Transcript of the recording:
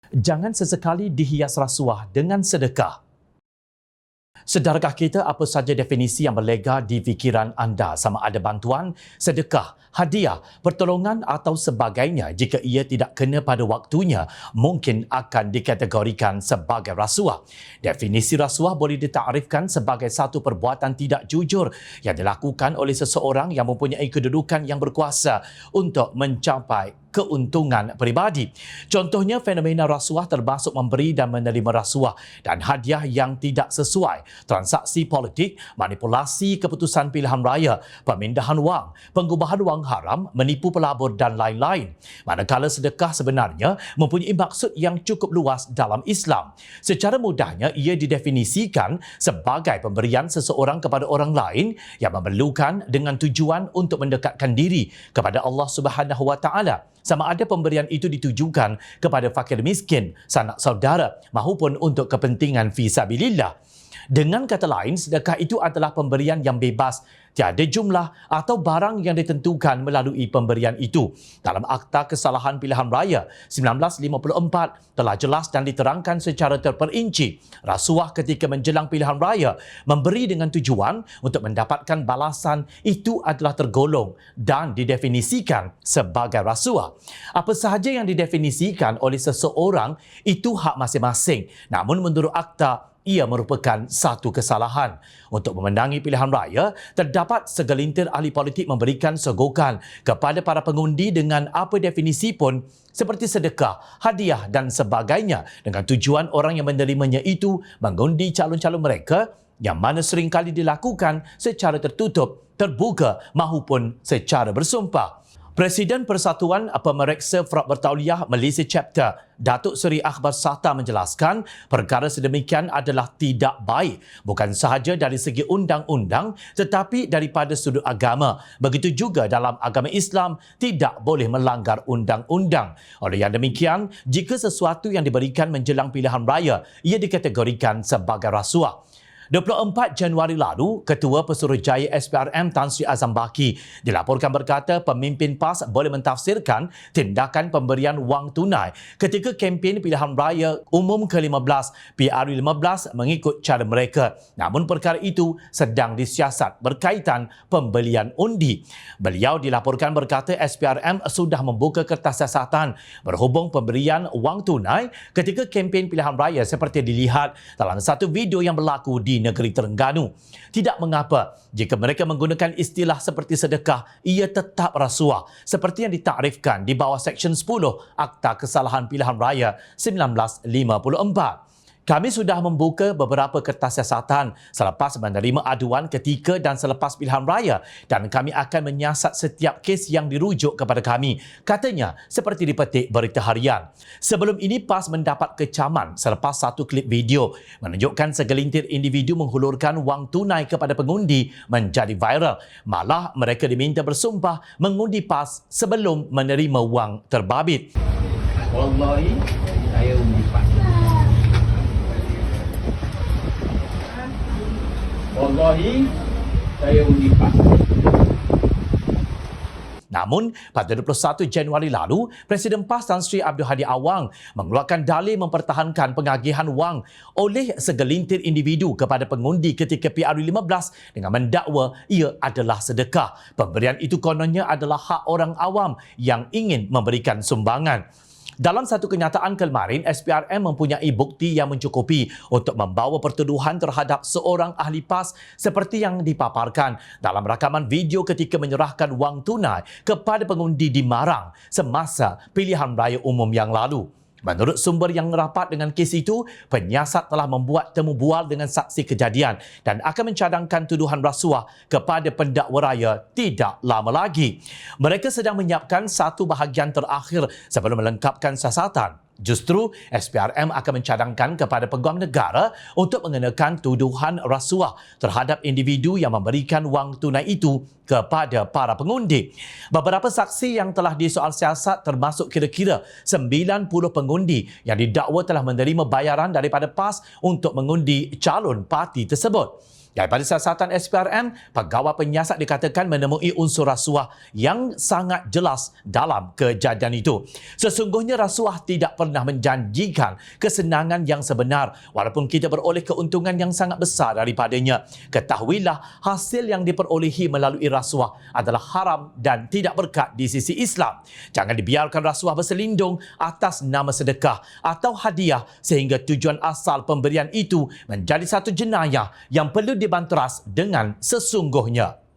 Jangan sesekali dihias rasuah dengan sedekah. Sedarakah kita, apa saja definisi yang berlega di fikiran anda, sama ada bantuan, sedekah, hadiah, pertolongan atau sebagainya, jika ia tidak kena pada waktunya, mungkin akan dikategorikan sebagai rasuah. Definisi rasuah boleh ditakrifkan sebagai satu perbuatan tidak jujur yang dilakukan oleh seseorang yang mempunyai kedudukan yang berkuasa untuk mencapai keuntungan peribadi. Contohnya, fenomena rasuah termasuk memberi dan menerima rasuah dan hadiah yang tidak sesuai, transaksi politik, manipulasi keputusan pilihan raya, pemindahan wang, pengubahan wang haram, menipu pelabur dan lain-lain. Manakala sedekah sebenarnya mempunyai maksud yang cukup luas dalam Islam. Secara mudahnya, ia didefinisikan sebagai pemberian seseorang kepada orang lain yang memerlukan dengan tujuan untuk mendekatkan diri kepada Allah Subhanahu Wa Taala. Sama ada pemberian itu ditujukan kepada fakir miskin, sanak saudara maupun untuk kepentingan fisabilillah. Dengan kata lain, sedekah itu adalah pemberian yang bebas, tiada jumlah atau barang yang ditentukan melalui pemberian itu. Dalam Akta Kesalahan Pilihan Raya 1954 telah jelas dan diterangkan secara terperinci, rasuah ketika menjelang pilihan raya memberi dengan tujuan untuk mendapatkan balasan itu adalah tergolong dan didefinisikan sebagai rasuah. Apa sahaja yang didefinisikan oleh seseorang itu hak masing-masing. Namun menurut Akta, ia merupakan satu kesalahan. Untuk memenangi pilihan raya, terdapat segelintir ahli politik memberikan sogokan kepada para pengundi dengan apa definisi pun seperti sedekah, hadiah dan sebagainya dengan tujuan orang yang menerimanya itu mengundi calon-calon mereka yang mana seringkali dilakukan secara tertutup, terbuka maupun secara bersumpah. Presiden Persatuan Pemeriksa Fraud Bertauliah Malaysia Chapter, Datuk Seri Akbar Sata menjelaskan perkara sedemikian adalah tidak baik, bukan sahaja dari segi undang-undang tetapi daripada sudut agama. Begitu juga dalam agama Islam tidak boleh melanggar undang-undang. Oleh yang demikian, jika sesuatu yang diberikan menjelang pilihan raya, ia dikategorikan sebagai rasuah. 24 Januari lalu, Ketua Pesuruhjaya SPRM Tan Sri Azam Baki dilaporkan berkata pemimpin PAS boleh mentafsirkan tindakan pemberian wang tunai ketika kempen pilihan raya umum ke-15 PRU15 mengikut cara mereka. Namun perkara itu sedang disiasat berkaitan pembelian undi. Beliau dilaporkan berkata SPRM sudah membuka kertas siasatan berhubung pemberian wang tunai ketika kempen pilihan raya seperti dilihat dalam satu video yang berlaku di negeri Terengganu. Tidak mengapa jika mereka menggunakan istilah seperti sedekah, ia tetap rasuah seperti yang ditakrifkan di bawah Seksyen 10 Akta Kesalahan Pilihan Raya 1954. Kami sudah membuka beberapa kertas siasatan selepas menerima aduan ketika dan selepas pilihan raya dan kami akan menyiasat setiap kes yang dirujuk kepada kami, katanya seperti dipetik Berita Harian. Sebelum ini PAS mendapat kecaman selepas satu klip video menunjukkan segelintir individu menghulurkan wang tunai kepada pengundi menjadi viral. Malah mereka diminta bersumpah mengundi PAS sebelum menerima wang terbabit. Wallahi, saya undi PAS. Wallahi, saya undi PAS. Namun, pada 21 Januari lalu, Presiden PAS Tan Sri Abdul Hadi Awang mengeluarkan dalil mempertahankan pengagihan wang oleh segelintir individu kepada pengundi ketika PRU15 dengan mendakwa ia adalah sedekah. Pemberian itu kononnya adalah hak orang awam yang ingin memberikan sumbangan. Dalam satu kenyataan kemarin, SPRM mempunyai bukti yang mencukupi untuk membawa pertuduhan terhadap seorang ahli PAS seperti yang dipaparkan dalam rakaman video ketika menyerahkan wang tunai kepada pengundi di Marang semasa pilihan raya umum yang lalu. Menurut sumber yang rapat dengan kes itu, penyiasat telah membuat temu bual dengan saksi kejadian dan akan mencadangkan tuduhan rasuah kepada pendakwa raya tidak lama lagi. Mereka sedang menyiapkan satu bahagian terakhir sebelum melengkapkan siasatan. Justru, SPRM akan mencadangkan kepada peguam negara untuk mengenakan tuduhan rasuah terhadap individu yang memberikan wang tunai itu kepada para pengundi. Beberapa saksi yang telah disoal siasat termasuk kira-kira 90 pengundi yang didakwa telah menerima bayaran daripada PAS untuk mengundi calon parti tersebut. Daripada siasatan SPRM, pegawai penyiasat dikatakan menemui unsur rasuah yang sangat jelas dalam kejadian itu. Sesungguhnya rasuah tidak pernah menjanjikan kesenangan yang sebenar walaupun kita beroleh keuntungan yang sangat besar daripadanya. Ketahuilah, hasil yang diperolehi melalui rasuah adalah haram dan tidak berkat di sisi Islam. Jangan dibiarkan rasuah berselindung atas nama sedekah atau hadiah sehingga tujuan asal pemberian itu menjadi satu jenayah yang perlu dibanteras dengan sesungguhnya.